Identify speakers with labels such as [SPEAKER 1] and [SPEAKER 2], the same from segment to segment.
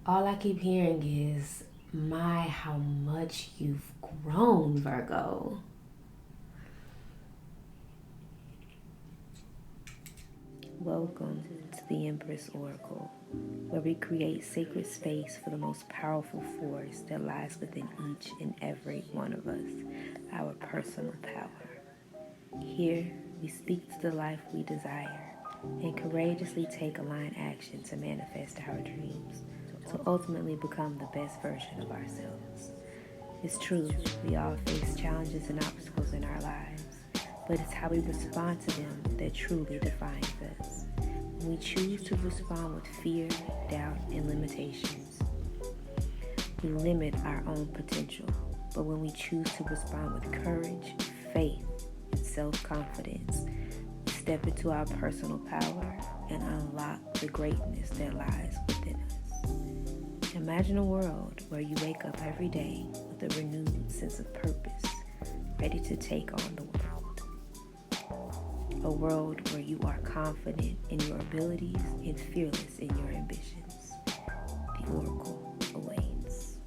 [SPEAKER 1] All I keep hearing is, my, how much you've grown, Virgo. Welcome to the Empress Oracle, where we create sacred space for the most powerful force that lies within each and every one of us, our personal power. Here, we speak to the life we desire and courageously take aligned action to manifest our dreams, to ultimately become the best version of ourselves. It's true, we all face challenges and obstacles in our lives, but it's how we respond to them that truly defines us. When we choose to respond with fear, doubt, and limitations, we limit our own potential. But when we choose to respond with courage, faith, and self-confidence, we step into our personal power and unlock the greatness that lies within us. Imagine a world where you wake up every day with a renewed sense of purpose, ready to take on the world. A world where you are confident in your abilities and fearless in your ambitions. The Oracle awaits.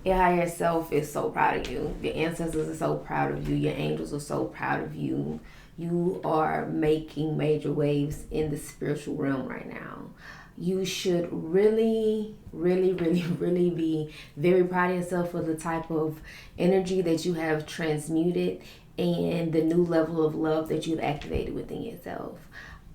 [SPEAKER 1] Your higher self is so proud of you. Your ancestors are so proud of you. Your angels are so proud of you. You are making major waves in the spiritual realm right now. You should really be very proud of yourself for the type of energy that you have transmuted and the new level of love that you've activated within yourself.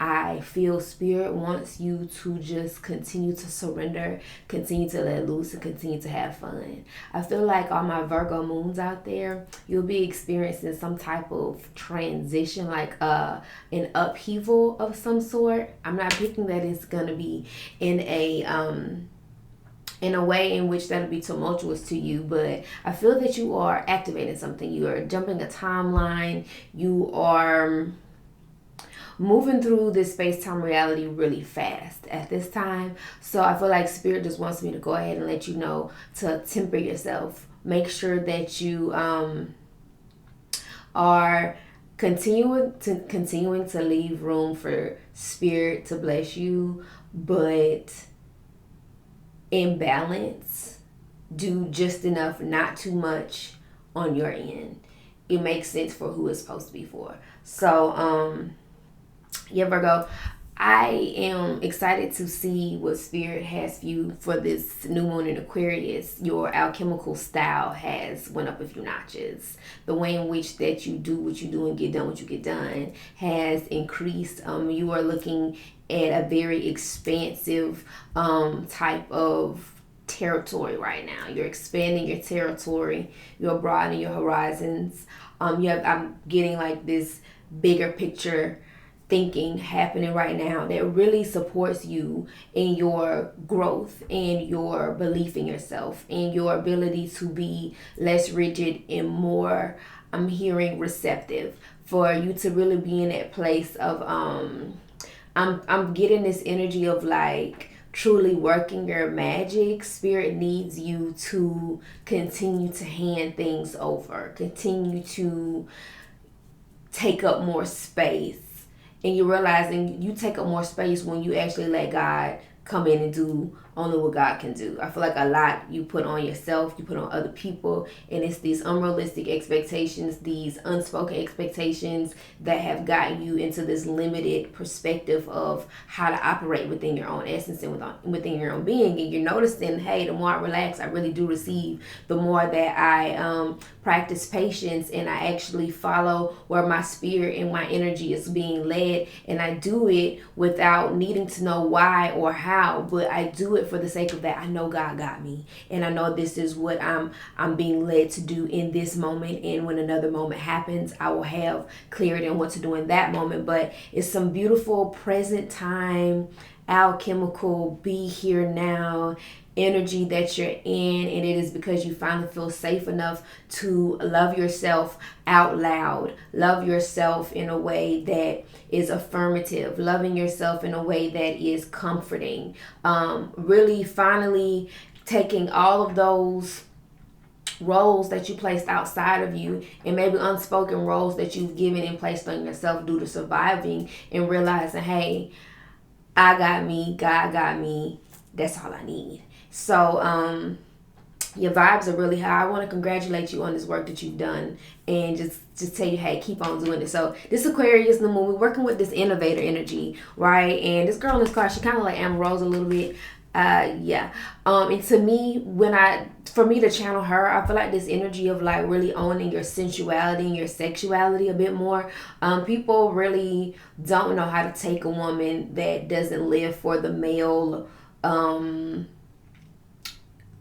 [SPEAKER 1] I feel Spirit wants you to just continue to surrender, continue to let loose, and continue to have fun. I feel like all my Virgo moons out there, you'll be experiencing some type of transition, like an upheaval of some sort. I'm not picking that it's gonna be in a way in which that'll be tumultuous to you, but I feel that you are activating something. You are jumping a timeline. You are moving through this space-time reality really fast at this time. So I feel like Spirit just wants me to go ahead and let you know to temper yourself. Make sure that you are continuing to leave room for Spirit to bless you, but in balance, do just enough, not too much on your end. It makes sense for who it's supposed to be for. So yeah, Virgo, I am excited to see what Spirit has for you for this new moon in Aquarius. Your alchemical style has went up a few notches. The way in which that you do what you do and get done what you get done has increased. You are looking at a very expansive type of territory right now. You're expanding your territory. You're broadening your horizons. I'm getting like this bigger picture thinking happening right now that really supports you in your growth and your belief in yourself and your ability to be less rigid and more, I'm hearing, receptive, for you to really be in that place of I'm getting this energy of like truly working your magic. Spirit needs you to continue to hand things over, continue to take up more space. And you're realizing you take up more space when you actually let God come in and do only what God can do. I feel like a lot you put on yourself, you put on other people, and it's these unrealistic expectations, these unspoken expectations that have gotten you into this limited perspective of how to operate within your own essence and within your own being. And you're noticing, hey, the more I relax, I really do receive. The more that I practice patience and I actually follow where my spirit and my energy is being led, and I do it without needing to know why or how, but I do it for the sake of that. I know God got me, and I know this is what I'm being led to do in this moment, and when another moment happens, I will have clarity on what to do in that moment. But it's some beautiful present time, alchemical, be here now energy that you're in, and it is because you finally feel safe enough to love yourself out loud, love yourself in a way that is affirmative, loving yourself in a way that is comforting, really finally taking all of those roles that you placed outside of you, and maybe unspoken roles that you've given and placed on yourself due to surviving and realizing, hey, I got me, God got me, that's all I need. So your vibes are really high. I want to congratulate you on this work that you've done, and just tell you, hey, keep on doing it. So this Aquarius new moon, we're working with this innovator energy, right? And this girl in this card, she kind of like Amber Rose a little bit. And to me, for me to channel her, I feel like this energy of like really owning your sensuality and your sexuality a bit more. People really don't know how to take a woman that doesn't live for the male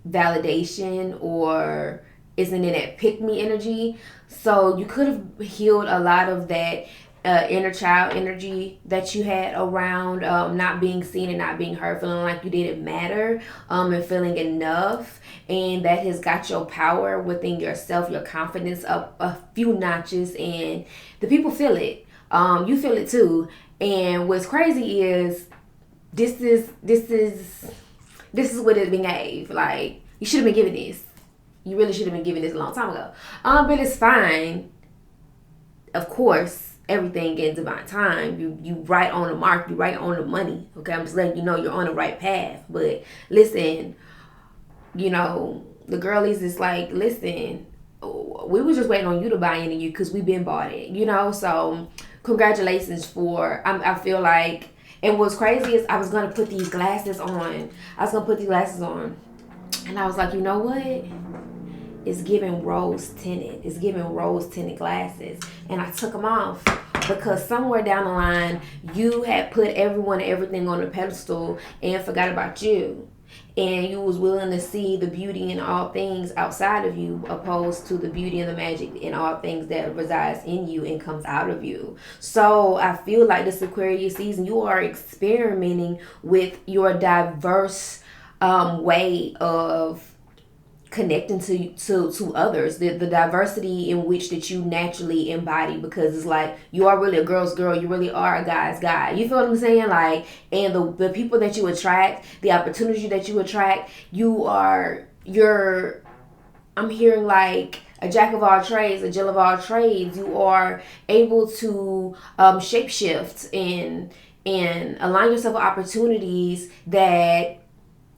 [SPEAKER 1] validation or isn't in that pick me energy. So you could have healed a lot of that inner child energy that you had around not being seen and not being heard, feeling like you didn't matter, and feeling enough, and that has got your power within yourself, your confidence up a few notches, and the people feel it. You feel it too. And what's crazy is this is what it behave. Like, you should have been given this. You really should have been given this a long time ago. But it's fine. Of course, everything in divine time. You right on the mark. You right on the money. Okay, I'm just letting you know you're on the right path. But listen, the girlies is like, listen, we was just waiting on you to buy into you because we been bought it. So congratulations I feel like. And what's crazy is I was going to put these glasses on. And I was like, you know what? It's giving rose tinted. It's giving rose tinted glasses. And I took them off because somewhere down the line, you had put everyone and everything on a pedestal and forgot about you. And you was willing to see the beauty in all things outside of you, opposed to the beauty and the magic in all things that resides in you and comes out of you. So I feel like this Aquarius season, you are experimenting with your diverse way of connecting to others, the diversity in which that you naturally embody, because it's like you are really a girl's girl, you really are a guy's guy. You feel what I'm saying? Like, and the people that you attract, the opportunity that you attract, I'm hearing like a jack of all trades, a Jill of all trades. You are able to shapeshift and align yourself with opportunities that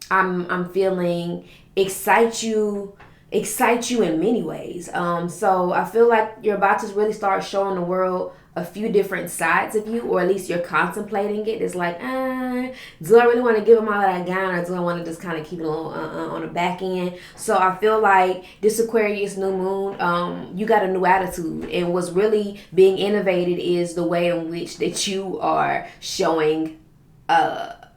[SPEAKER 1] I'm feeling excite you in many ways. So I feel like you're about to really start showing the world a few different sides of you, or at least you're contemplating it. It's like, do I really want to give them all that I got, or do I want to just kind of keep it on the back end? So I feel like this Aquarius new moon, you got a new attitude, and what's really being innovated is the way in which that you are showing up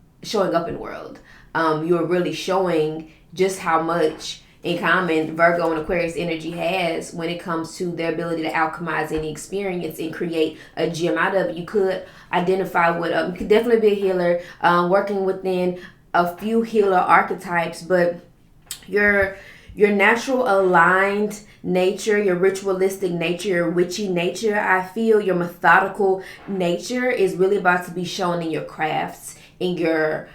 [SPEAKER 1] in the world. You're really showing just how much in common Virgo and Aquarius energy has when it comes to their ability to alchemize any experience and create a gem out of it. You could identify with, you could definitely be a healer, working within a few healer archetypes, but your natural aligned nature, your ritualistic nature, your witchy nature, I feel your methodical nature is really about to be shown in your crafts, in your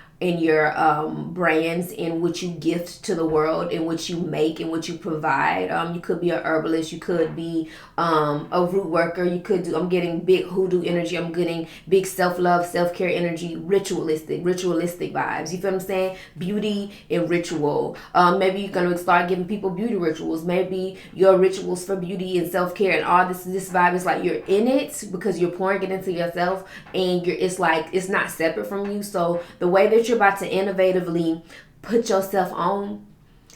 [SPEAKER 1] brands, in which you gift to the world, in which you make, in which you provide. You could be a herbalist, you could be a root worker, you could do, I'm getting big hoodoo energy, I'm getting big self-love, self-care energy, ritualistic vibes. You feel what I'm saying? Beauty and ritual. Maybe you're gonna start giving people beauty rituals. Maybe your rituals for beauty and self-care and all this vibe is like you're in it because you're pouring it into yourself, and it's like it's not separate from you. So the way that you're about to innovatively put yourself on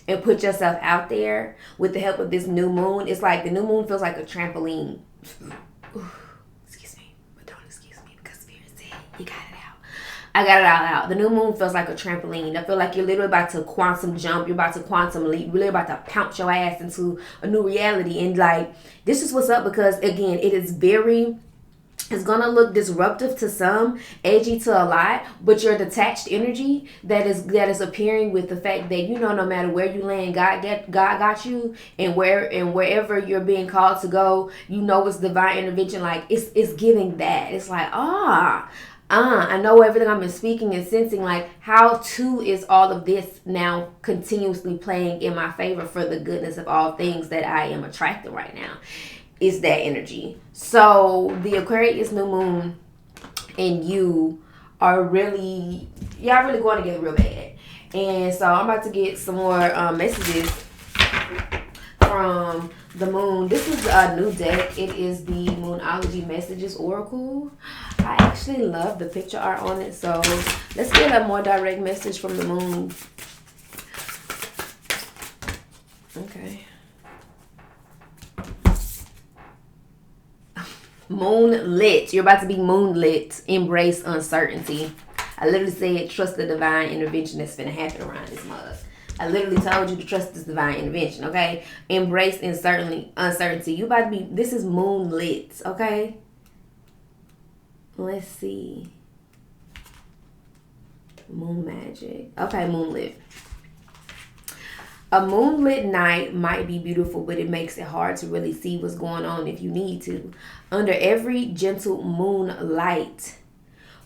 [SPEAKER 1] and put yourself out there with the help of this new moon, it's like the new moon feels like a trampoline. Excuse me, but don't excuse me because Spirit said you got it out. I got it all out. The new moon feels like a trampoline. I feel like you're literally about to quantum jump. You're about to quantum leap. You're really about to pounce your ass into a new reality. And like, this is what's up, because again, it's gonna look disruptive to some, edgy to a lot, but your detached energy that is appearing with the fact that no matter where you land, God got you, and wherever you're being called to go, it's divine intervention. Like it's giving that. It's like I know everything I've been speaking and sensing, like, how to is all of this now continuously playing in my favor for the goodness of all things that I am attracting right now. Is that energy. So the Aquarius new moon and you are really, y'all really going together real bad. And so I'm about to get some more messages from the moon. This is a new deck. It is the Moonology Messages Oracle. I actually love the picture art on it. So let's get a more direct message from the moon. Okay. Moonlit. You're about to be moonlit. Embrace uncertainty. I literally said trust the divine intervention that's finna happen around this mug. I literally told you to trust this divine intervention, okay? Embrace uncertainty. You about to be, this is moonlit, okay? Let's see. Moon magic. Okay, moonlit. A moonlit night might be beautiful, but it makes it hard to really see what's going on if you need to. Under every gentle moonlight,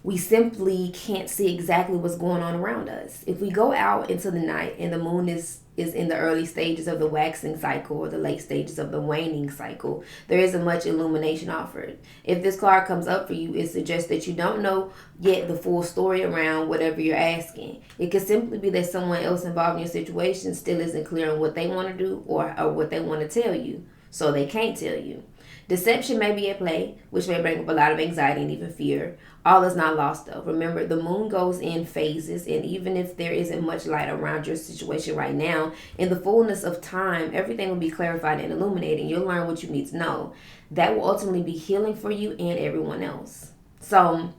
[SPEAKER 1] we simply can't see exactly what's going on around us. If we go out into the night and the moon is in the early stages of the waxing cycle or the late stages of the waning cycle, there isn't much illumination offered. If this card comes up for you, it suggests that you don't know yet the full story around whatever you're asking. It could simply be that someone else involved in your situation still isn't clear on what they want to do or what they want to tell you, so they can't tell you. Deception may be at play, which may bring up a lot of anxiety and even fear. All is not lost, though. Remember, the moon goes in phases, and even if there isn't much light around your situation right now, in the fullness of time, everything will be clarified and illuminated. You'll learn what you need to know. That will ultimately be healing for you and everyone else. So,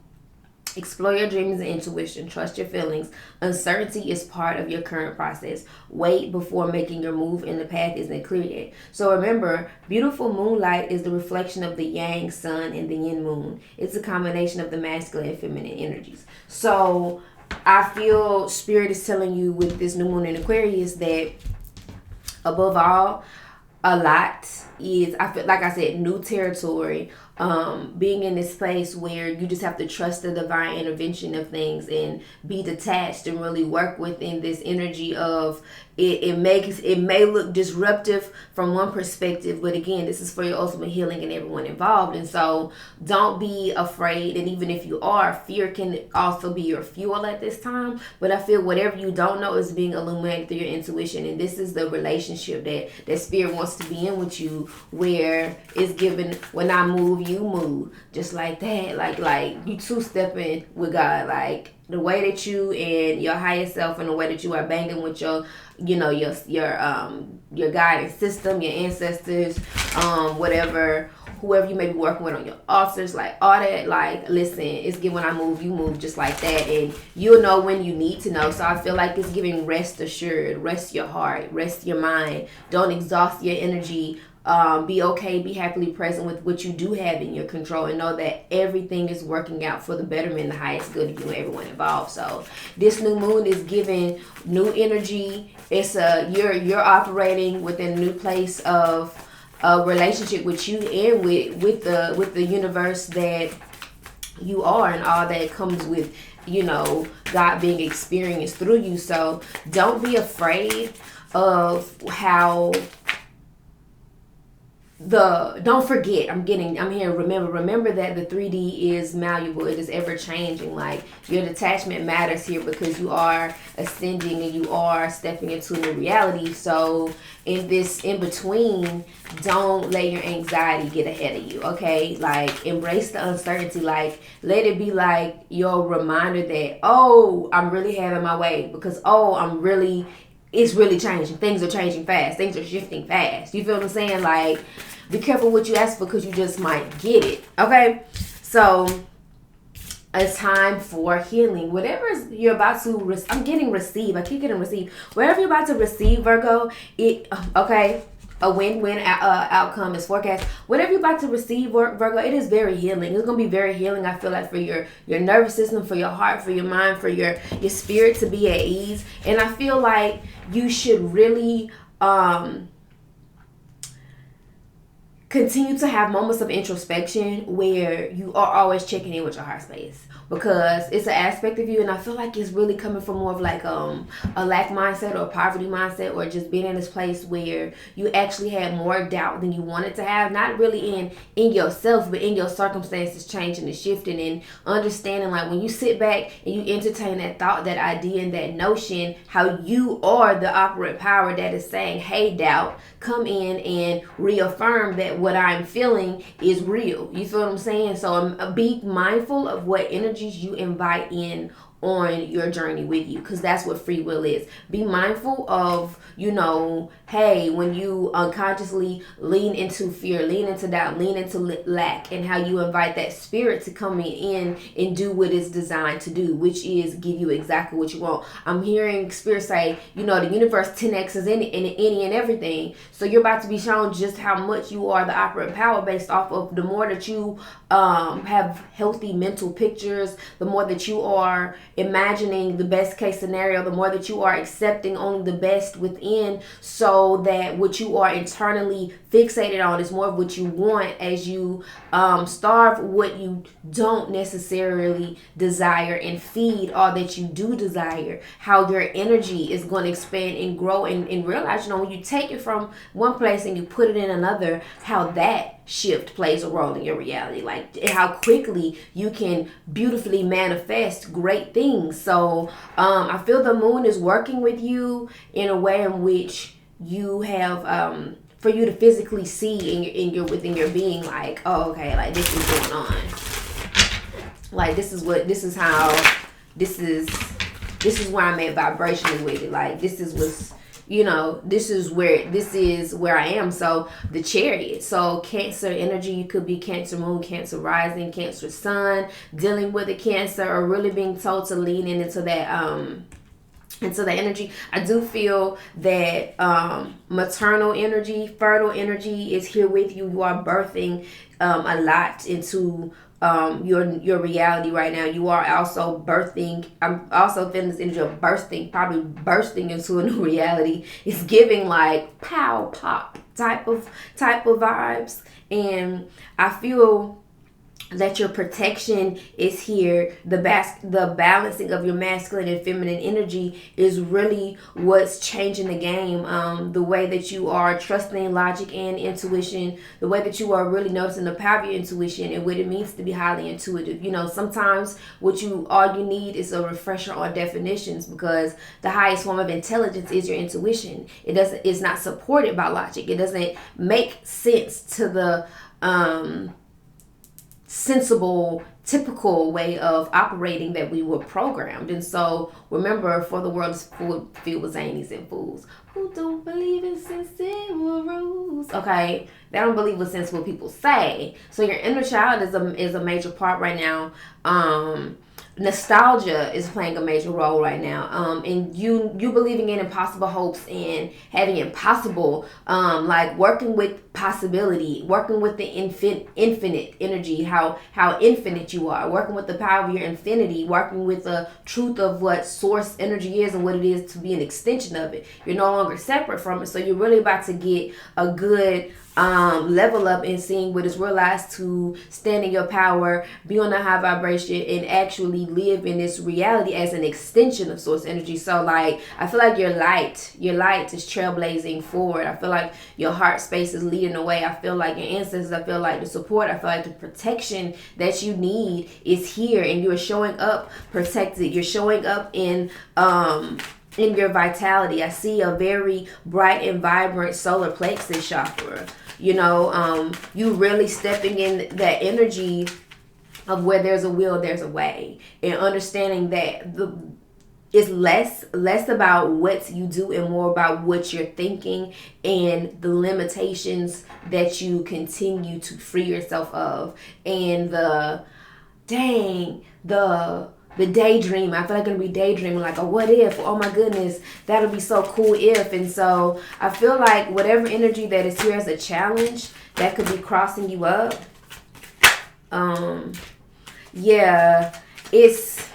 [SPEAKER 1] explore your dreams and intuition. Trust your feelings. Uncertainty is part of your current process. Wait before making your move, and the path isn't clear yet. So remember, beautiful moonlight is the reflection of the yang sun and the yin moon. It's a combination of the masculine and feminine energies. So I feel Spirit is telling you with this new moon in Aquarius that above all, a lot is, I feel like I said, new territory. Being in this place where you just have to trust the divine intervention of things and be detached and really work within this energy of it may look disruptive from one perspective, but again, this is for your ultimate healing and everyone involved. And so don't be afraid, and even if you are, fear can also be your fuel at this time. But I feel whatever you don't know is being illuminated through your intuition, and this is the relationship that Spirit wants to be in with you, where it's given, when I move, you move, just like that, like you two-stepping with God, like the way that you and your higher self and the way that you are banging with your guidance system, your ancestors, whoever you may be working with on your altars, like all that, like listen, it's giving when I move, you move, just like that, and you'll know when you need to know. So I feel like it's giving rest assured, rest your heart, rest your mind, don't exhaust your energy. Be okay, be happily present with what you do have in your control, and know that everything is working out for the betterment and the highest good of you and everyone involved. So this new moon is giving new energy. It's you're operating within a new place of a relationship with you and with the universe that you are, and all that comes with, God being experienced through you. So don't be afraid of how don't forget, I'm here, remember that the 3D is malleable, it is ever changing. Like, your detachment matters here because you are ascending and you are stepping into a new reality. So in this in between, don't let your anxiety get ahead of you, okay? Like, embrace the uncertainty. Like, let it be like your reminder that, oh, I'm really having my way, because it's really changing. Things are changing fast. Things are shifting fast. You feel what I'm saying? Like, be careful what you ask for, because you just might get it. Okay? So, it's time for healing. Whatever you're about to I'm getting receive. I keep getting receive. Whatever you're about to receive, Virgo, a win-win outcome is forecast. Whatever you're about to receive, Virgo, it is very healing. It's going to be very healing, I feel like, for your nervous system, for your heart, for your mind, for your spirit to be at ease. And I feel like you should really continue to have moments of introspection where you are always checking in with your heart space, because it's an aspect of you, and I feel like it's really coming from more of like a lack mindset or a poverty mindset, or just being in this place where you actually had more doubt than you wanted to have, not really in yourself, but in your circumstances changing and shifting, and understanding like when you sit back and you entertain that thought, that idea, and that notion, how you are the operant power that is saying, hey, doubt, come in and reaffirm that what I'm feeling is real. You feel what I'm saying? So be mindful of what energies you invite in on your journey with you, because that's what free will is. Be mindful of, hey, when you unconsciously lean into fear, lean into doubt, lean into lack, and how you invite that spirit to come in and do what it's designed to do, which is give you exactly what you want. I'm hearing spirit say, the universe 10x's in any and everything. So you're about to be shown just how much you are the operant power, based off of the more that you have healthy mental pictures, the more that you are imagining the best case scenario, the more that you are accepting only the best within, so that what you are internally fixated on is more of what you want, as you starve what you don't necessarily desire and feed all that you do desire. How your energy is going to expand and grow, and realize, when you take it from one place and you put it in another, how that shift plays a role in your reality, like how quickly you can beautifully manifest great things. So I feel the moon is working with you in a way in which you have for you to physically see within your being, like, oh, okay, like this is going on, like this is where I'm at vibrationally with it, like this is what's, this is where I am. So the Chariot, so Cancer energy, you could be Cancer moon, Cancer rising, Cancer sun, dealing with a Cancer, or really being told to lean into that energy. I do feel that maternal energy, fertile energy is here with you. You are birthing a lot into your reality right now. You are also birthing. I'm also feeling this energy of probably bursting into a new reality. It's giving like pow pop type of vibes, and I feel that your protection is here. The balancing of your masculine and feminine energy is really what's changing the game. The way that you are trusting logic and intuition, the way that you are really noticing the power of your intuition and what it means to be highly intuitive. Sometimes all you need is a refresher on definitions, because the highest form of intelligence is your intuition. It's not supported by logic. It doesn't make sense to the sensible, typical way of operating that we were programmed. And so remember, for the world is filled with zanies and fools who don't believe in sensible rules. Okay, they don't believe what sensible people say. So your inner child is a major part right now. Nostalgia is playing a major role right now, and you believing in impossible hopes and having impossible, like working with possibility, working with the infinite energy, how infinite you are, working with the power of your infinity, working with the truth of what source energy is and what it is to be an extension of it. You're no longer separate from it, so you're really about to get a good level up in seeing what is realized, to stand in your power, be on a high vibration, and actually live in this reality as an extension of source energy. So like, I feel like your light is trailblazing forward. I feel like your heart space is leading the way. I feel like your ancestors, I feel like the support, I feel like the protection that you need is here, and you're showing up protected. You're showing up in your vitality. I see a very bright and vibrant solar plexus chakra. You really stepping in that energy of where there's a will, there's a way, and understanding that it's less about what you do and more about what you're thinking and the limitations that you continue to free yourself of, and the daydream. I feel like I'm gonna be daydreaming, like, oh, what if? Oh my goodness, that'll be so cool if. And so I feel like whatever energy that is here as a challenge that could be crossing you up, it's,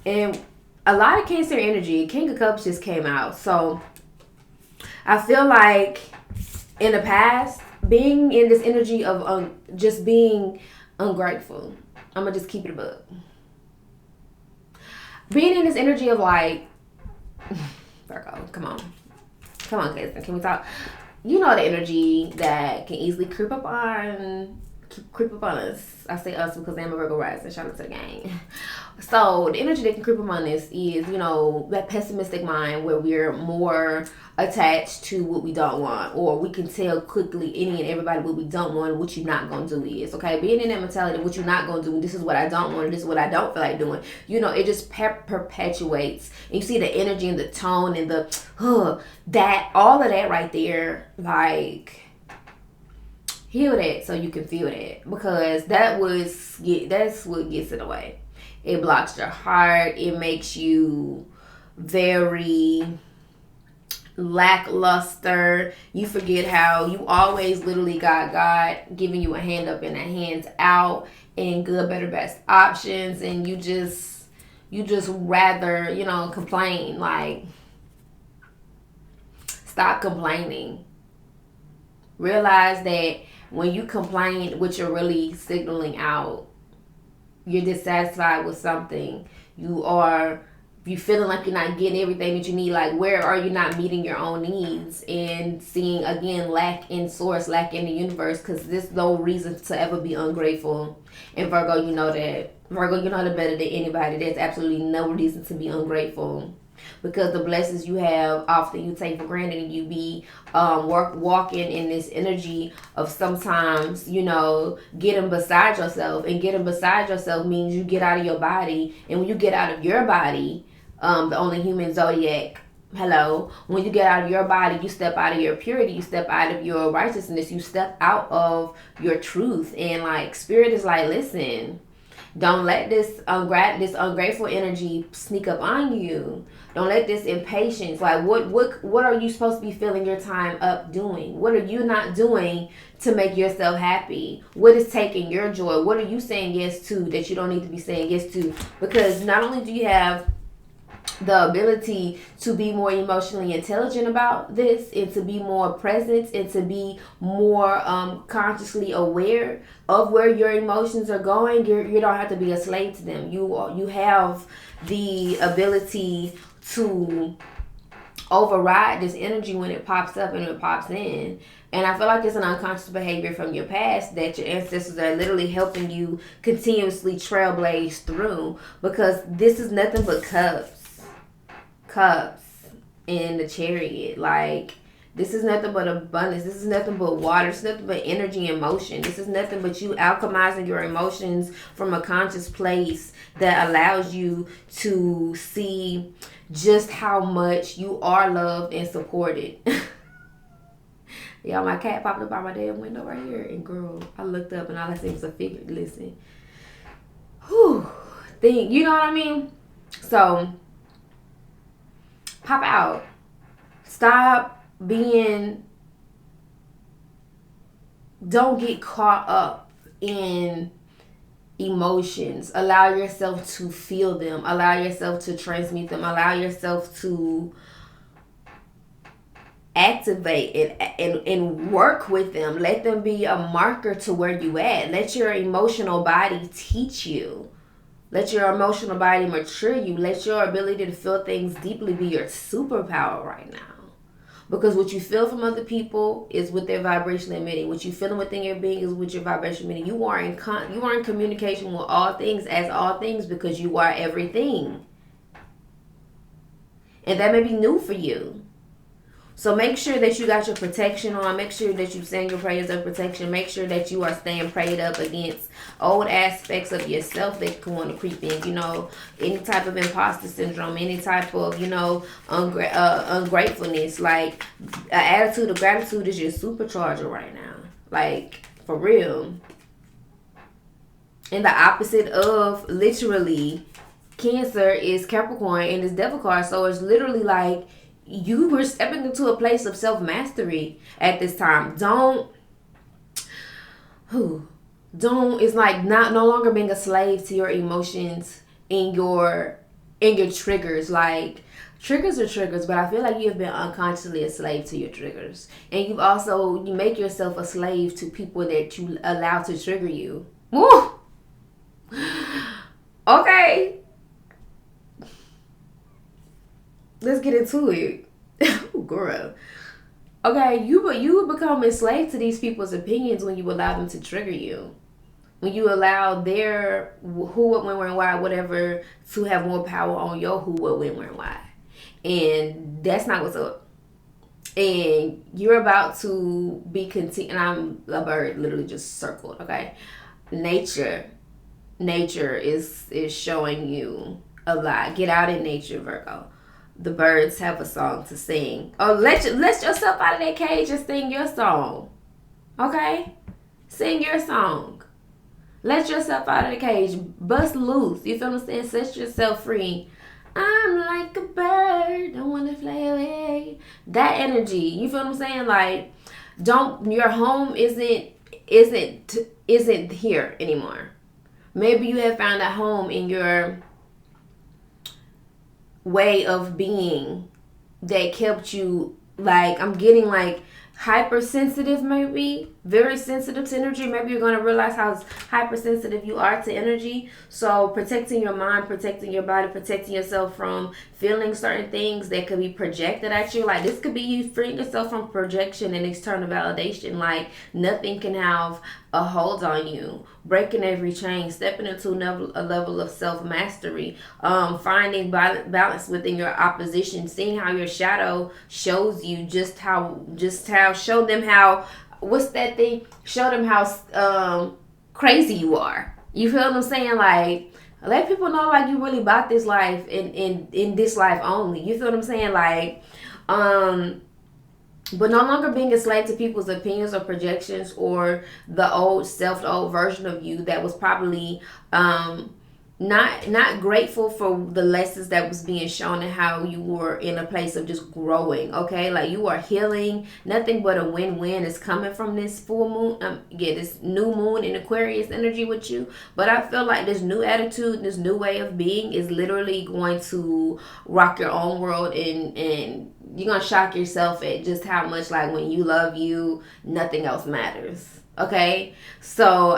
[SPEAKER 1] and a lot of Cancer energy. King of Cups just came out, so I feel like in the past, being in this energy of just being ungrateful. I'm gonna just keep it a book. Being in this energy of like, Virgo, come on, cousin, can we talk? You know the energy that can easily creep up on us. I say us because I'm a Virgo rising. Shout out to the gang. So the energy that can creep up on us is, you know, that pessimistic mind where we're more attached to what we don't want, or we can tell quickly any and everybody what we don't want and what you're not gonna do is. Okay, being in that mentality, what you're not gonna do, this is what I don't want, this is what I don't feel like doing. You know, it just perpetuates. And you see the energy and the tone and the that all of that right there, like. Heal that so you can feel that, because that's what gets in the way. It blocks your heart. It makes you very lackluster. You forget how you always literally got God giving you a hand up and a hand out and good, better, best options, and you just rather, you know, complain. Like, stop complaining. Realize that when you complain, what you're really signaling out, you're dissatisfied with something. You feeling like you're not getting everything that you need. Like, where are you not meeting your own needs? And seeing, again, lack in source, lack in the universe, because there's no reason to ever be ungrateful. And Virgo, you know that. Virgo, you know that better than anybody. There's absolutely no reason to be ungrateful, because the blessings you have often you take for granted, and you be walking in this energy of sometimes, you know, getting beside yourself. And getting beside yourself means you get out of your body. And when you get out of your body, the only human zodiac, hello, when you get out of your body, you step out of your purity, you step out of your righteousness, you step out of your truth. And like, spirit is like, listen, don't let this ungrateful energy sneak up on you. Don't let this impatience, like what are you supposed to be filling your time up doing? What are you not doing to make yourself happy? What is taking your joy? What are you saying yes to that you don't need to be saying yes to? Because not only do you have the ability to be more emotionally intelligent about this, and to be more present, and to be more consciously aware of where your emotions are going. You don't have to be a slave to them. You have the ability to override this energy when it pops up and it pops in. And I feel like it's an unconscious behavior from your past that your ancestors are literally helping you continuously trailblaze through, because this is nothing but cups in the Chariot. Like, this is nothing but abundance. This is nothing but water. It's nothing but energy and motion. This is nothing but you alchemizing your emotions from a conscious place that allows you to see just how much you are loved and supported. Y'all, my cat popped up by my damn window right here, and girl, I looked up and all I seen was a figure. Listen, you know what I mean? So pop out. Stop being, don't get caught up in emotions. Allow yourself to feel them. Allow yourself to transmute them. Allow yourself to activate and work with them. Let them be a marker to where you at. Let your emotional body teach you. Let your emotional body mature you. Let your ability to feel things deeply be your superpower right now. Because what you feel from other people is what their vibration emitting. What you feeling within your being is what your vibration emitting. You are in communication with all things as all things, because you are everything. And that may be new for you. So make sure that you got your protection on. Make sure that you sing your prayers of protection. Make sure that you are staying prayed up against old aspects of yourself that can want to creep in. You know, any type of imposter syndrome, any type of, you know, ungratefulness. Like, an attitude of gratitude is your supercharger right now. Like, for real. And the opposite of literally Cancer is Capricorn and it's Devil card. So it's literally like, you were stepping into a place of self-mastery at this time. It's like no longer being a slave to your emotions and your in your triggers. Like, triggers are triggers, but I feel like you have been unconsciously a slave to your triggers. And you make yourself a slave to people that you allow to trigger you. Woo! Okay. Let's get into it. Ooh, girl. Okay, you become enslaved to these people's opinions when you allow them to trigger you. When you allow their who, what, when, where, and why, whatever, to have more power on your who, what, when, where, and why. And that's not what's up. And you're about to be and I'm a bird, literally just circled, okay? Nature is showing you a lot. Get out in nature, Virgo. The birds have a song to sing. Oh, let yourself out of that cage and sing your song. Okay? Sing your song. Let yourself out of the cage. Bust loose. You feel what I'm saying? Set yourself free. I'm like a bird. Don't want to fly away. That energy. You feel what I'm saying? Like, your home isn't here anymore. Maybe you have found a home in your way of being that kept you, like, I'm getting like hypersensitive, maybe very sensitive to energy. Maybe you're going to realize how hypersensitive you are to energy. So protecting your mind, protecting your body, protecting yourself from feeling certain things that could be projected at you. Like, this could be you freeing yourself from projection and external validation. Like, nothing can have a hold on you. Breaking every chain, stepping into a level of self-mastery, finding balance within your opposition, seeing how your shadow shows you show them how, what's that thing? Show them how crazy you are. You feel what I'm saying? Like, let people know, like, you really about this life in this life only. You feel what I'm saying? Like, but no longer being a slave to people's opinions or projections, or the old self, the old version of you that was probably not grateful for the lessons that was being shown and how you were in a place of just growing. Okay, like, you are healing. Nothing but a win-win is coming from this full moon. This new moon in Aquarius energy with you. But I feel like this new attitude, this new way of being is literally going to rock your own world, and you're gonna shock yourself at just how much, like, when you love you, nothing else matters. Okay, so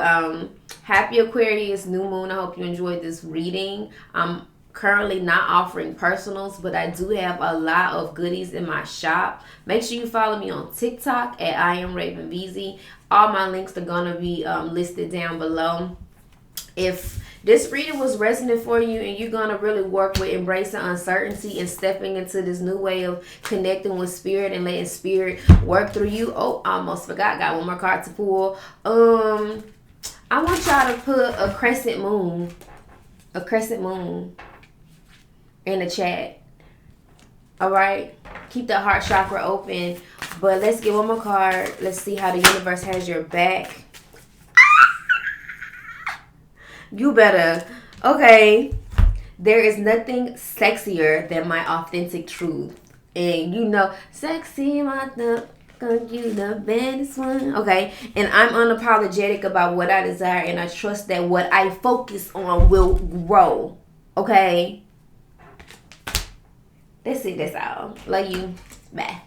[SPEAKER 1] happy Aquarius new moon. I hope you enjoyed this reading. I'm currently not offering personals, but I do have a lot of goodies in my shop. Make sure you follow me on TikTok at I am Raven VZ. All my links are gonna be listed down below. If this reading was resonant for you and you're going to really work with embracing uncertainty and stepping into this new way of connecting with spirit and letting spirit work through you. Oh, I almost forgot. Got one more card to pull. I want y'all to put a crescent moon in the chat. All right. Keep the heart chakra open. But let's get one more card. Let's see how the universe has your back. You better. Okay. There is nothing sexier than my authentic truth. And you know, sexy mother, you the baddest one. Okay. And I'm unapologetic about what I desire, and I trust that what I focus on will grow. Okay. That's it. That's all. Love you. Bye.